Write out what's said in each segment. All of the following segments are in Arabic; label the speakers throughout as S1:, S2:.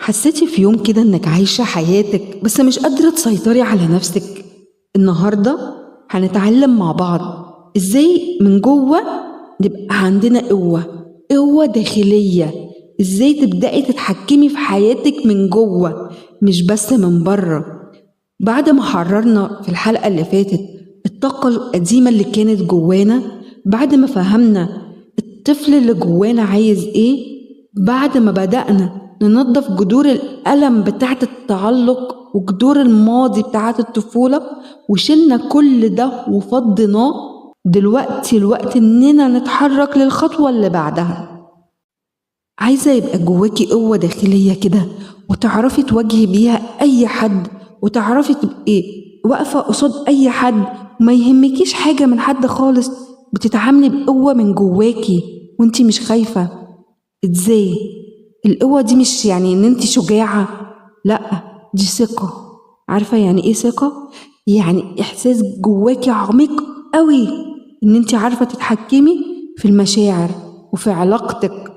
S1: حسيتي في يوم كده إنك عايشة حياتك بس مش قادرة تسيطري على نفسك؟ النهاردة هنتعلم مع بعض إزاي من جوه نبقى عندنا قوة داخلية. إزاي تبدأي تتحكمي في حياتك من جوه مش بس من بره. بعد ما حررنا في الحلقة اللي فاتت الطاقة القديمة اللي كانت جوانا، بعد ما فهمنا الطفل اللي جوانا عايز إيه، بعد ما بدأنا ننظف جذور الألم بتاعة التعلق وجذور الماضي بتاعة الطفولة وشلنا كل ده وفضناه، دلوقتي الوقت إننا نتحرك للخطوة اللي بعدها. عايزة يبقى جواكي قوة داخلية كده وتعرفي تواجهي بيها أي حد، وتعرفي تبقي واقفة قصاد أي حد وما يهمكيش حاجة من حد خالص، بتتعاملي بقوة من جواكي وانتي مش خايفة. ازاي؟ القوة دي مش يعني ان انتي شجاعة، لأ، دي ثقة. عارفة يعني ايه ثقة؟ يعني احساس جواكي عميق قوي ان انتي عارفة تتحكمي في المشاعر وفي علاقتك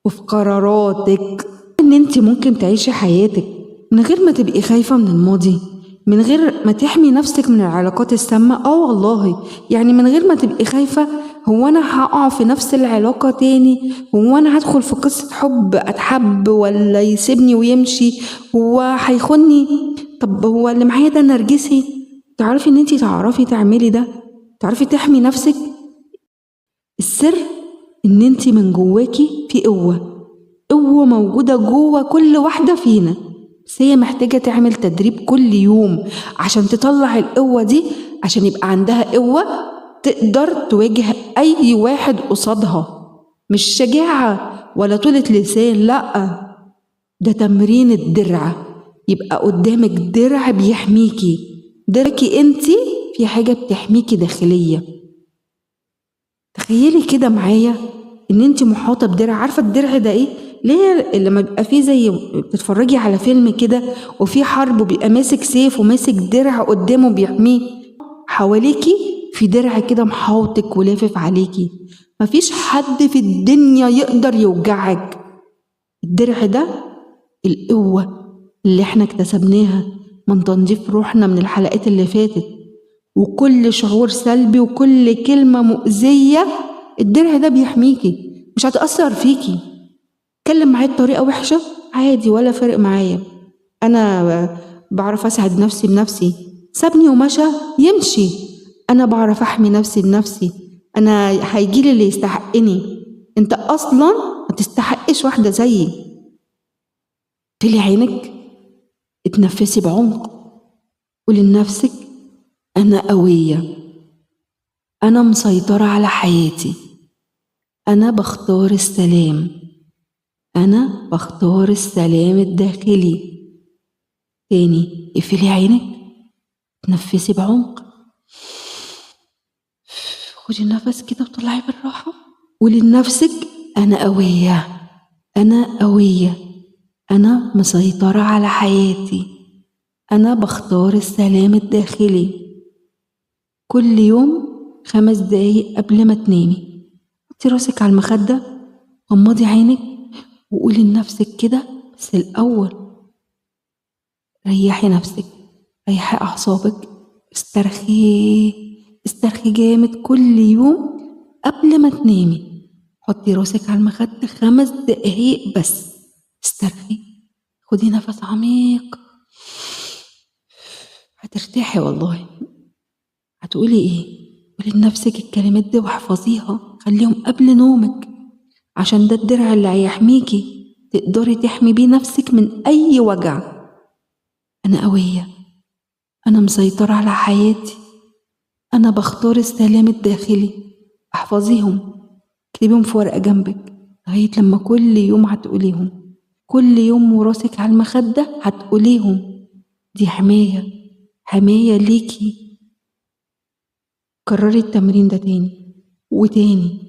S1: وفي قراراتك، ان انتي ممكن تعيشي حياتك من غير ما تبقي خايفة من الماضي، من غير ما تحمي نفسك من العلاقات السامة. والله يعني من غير ما تبقي خايفة هو انا هقع في نفس العلاقة تاني، هو انا هدخل في قصة حب اتحب ولا يسيبني ويمشي، هو هيخوني، طب هو اللي معايا ده نرجسي. تعرفي ان انتي تعرفي تعملي ده، تعرفي تحمي نفسك. السر ان انتي من جواكي في قوة موجودة جوه كل واحدة فينا، بس هي محتاجة تعمل تدريب كل يوم عشان تطلع القوة دي، عشان يبقى عندها قوة تقدر تواجه أي واحد قصادها. مش شجاعة ولا طولة لسان، لأ، ده تمرين الدرع. يبقى قدامك درع بيحميكي، درعكي انتي في حاجة بتحميكي داخلية. تخيلي كده معايا ان انتي محاطة بدرع. عارفة الدرع ده ايه؟ ليه لما بيبقى فيه زي بتتفرجي على فيلم كده وفي حرب وبيبقى ماسك سيف وماسك درع قدامه بيحميه، حواليكي في درع كده محاوطك ولافف عليكي، مفيش حد في الدنيا يقدر يوجعك. الدرع ده القوة اللي احنا اكتسبناها من تنظيف روحنا من الحلقات اللي فاتت، وكل شعور سلبي وكل كلمة مؤذية الدرع ده بيحميكي، مش هتأثر فيكي. اتكلم معايا بطريقة وحشة عادي ولا فارق معايا، أنا بعرف أسعد نفسي بنفسي، سابني ومشى يمشي، أنا بعرف أحمي نفسي بنفسي، أنا هيجيلي اللي يستحقني، أنت أصلا ما تستحقش واحدة زيي. قفلي عينك، اتنفسي بعمق، قولي لنفسك أنا قوية، أنا مسيطرة على حياتي، أنا بختار السلام، أنا بختار السلام الداخلي. تاني اقفلي عينك، تنفسي بعمق، خدي نفس كده وطلعي بالراحة، قولي لنفسك أنا قوية، أنا قوية، أنا مسيطرة على حياتي، أنا بختار السلام الداخلي. كل يوم 5 دقايق قبل ما تنامي حطي راسك على المخدة، غمضي عينك وقولي لنفسك كده، بس الأول ريحي نفسك، ريحي أعصابك، استرخي جامد كل يوم قبل ما تنامي. حطي راسك على المخدة 5 دقايق بس، استرخي، خدي نفس عميق، هترتاحي والله. هتقولي ايه؟ قولي لنفسك الكلمات دي واحفظيها، خليهم قبل نومك، عشان ده الدرع اللي هيحميكي، تقدري تحمي بيه نفسك من أي وجع. أنا قوية، أنا مسيطرة على حياتي، أنا بختار السلام الداخلي. احفظيهم، اكتبيهم في ورقة جنبك لغاية لما كل يوم هتقوليهم، كل يوم وراسك على المخدة هتقوليهم، دي حماية ليكي. كرري التمرين ده تاني وتاني،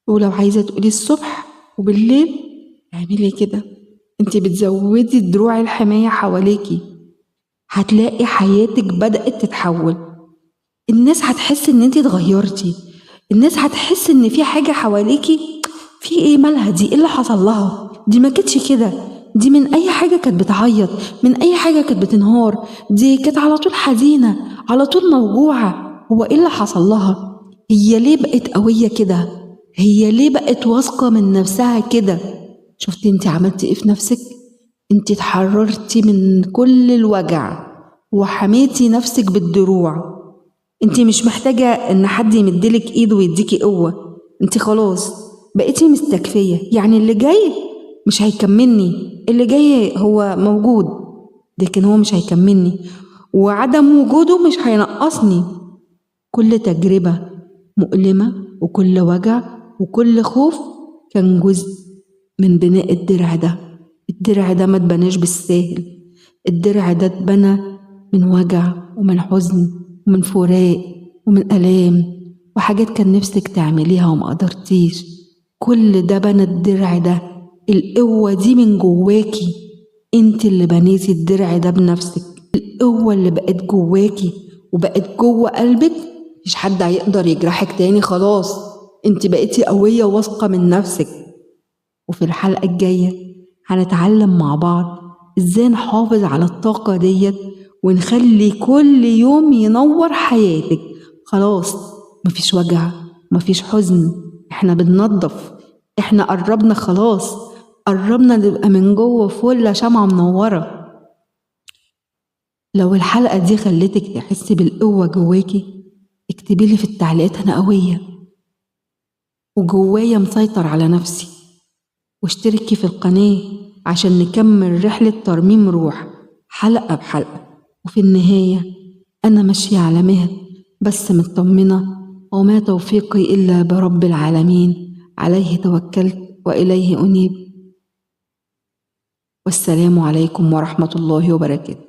S1: ولو عايزة تقولي الصبح وبالليل اعملي كده، انتي بتزودي دروع الحماية حواليكي. هتلاقي حياتك بدأت تتحول، الناس هتحس ان انتي اتغيرتي، الناس هتحس ان في حاجة حواليكي، في ايه مالها دي، ايه اللي حصل لها، دي ما كانتش كده، دي من أي حاجة كانت بتعيط، من أي حاجة كانت بتنهار، دي كانت على طول حزينة، على طول موجوعة. هو إيه اللي حصل لها؟ هي ليه بقت قوية كده؟ هي ليه بقت واثقة من نفسها كده؟ شفتي انت عملتي ايه في نفسك؟ انت اتحررتي من كل الوجع وحميتي نفسك بالدروع. انت مش محتاجة ان حد يمدلك ايده ويديكي قوة، انت خلاص بقيتي مستكفية. يعني اللي جاي مش هيكملني، اللي جاي هو موجود لكن هو مش هيكملني، وعدم وجوده مش هينقصني. كل تجربة مؤلمة وكل وجع وكل خوف كان جزء من بناء الدرع ده. الدرع ده ما اتبناش بالساهل، الدرع ده اتبنى من وجع ومن حزن ومن فراق ومن آلام وحاجات كان نفسك تعمليها وما قدرتيش. كل ده بنى الدرع ده. القوة دي من جواكي، انت اللي بنيتي الدرع ده بنفسك. القوة اللي بقت جواكي وبقت جوه قلبك، مفيش حد هيقدر يجرحك تاني. خلاص انت بقيتي قوية واثقة من نفسك. وفي الحلقة الجاية هنتعلم مع بعض ازاي نحافظ على الطاقة ديت ونخلي كل يوم ينور حياتك. خلاص مفيش وجع، مفيش حزن، احنا بننظف، احنا قربنا، خلاص قربنا نبقى من جوه فل شمعة منورة. لو الحلقة دي خلتك تحسي بالقوة جواكي، اكتبيلي في التعليقات أنا قوية وجوايا مسيطر على نفسي، واشتركي في القناة عشان نكمل رحلة ترميم روح حلقة بحلقة. وفي النهاية أنا ماشية على مهل بس مطمنة، وما توفيقي إلا برب العالمين، عليه توكلت وإليه أنيب. والسلام عليكم ورحمة الله وبركاته.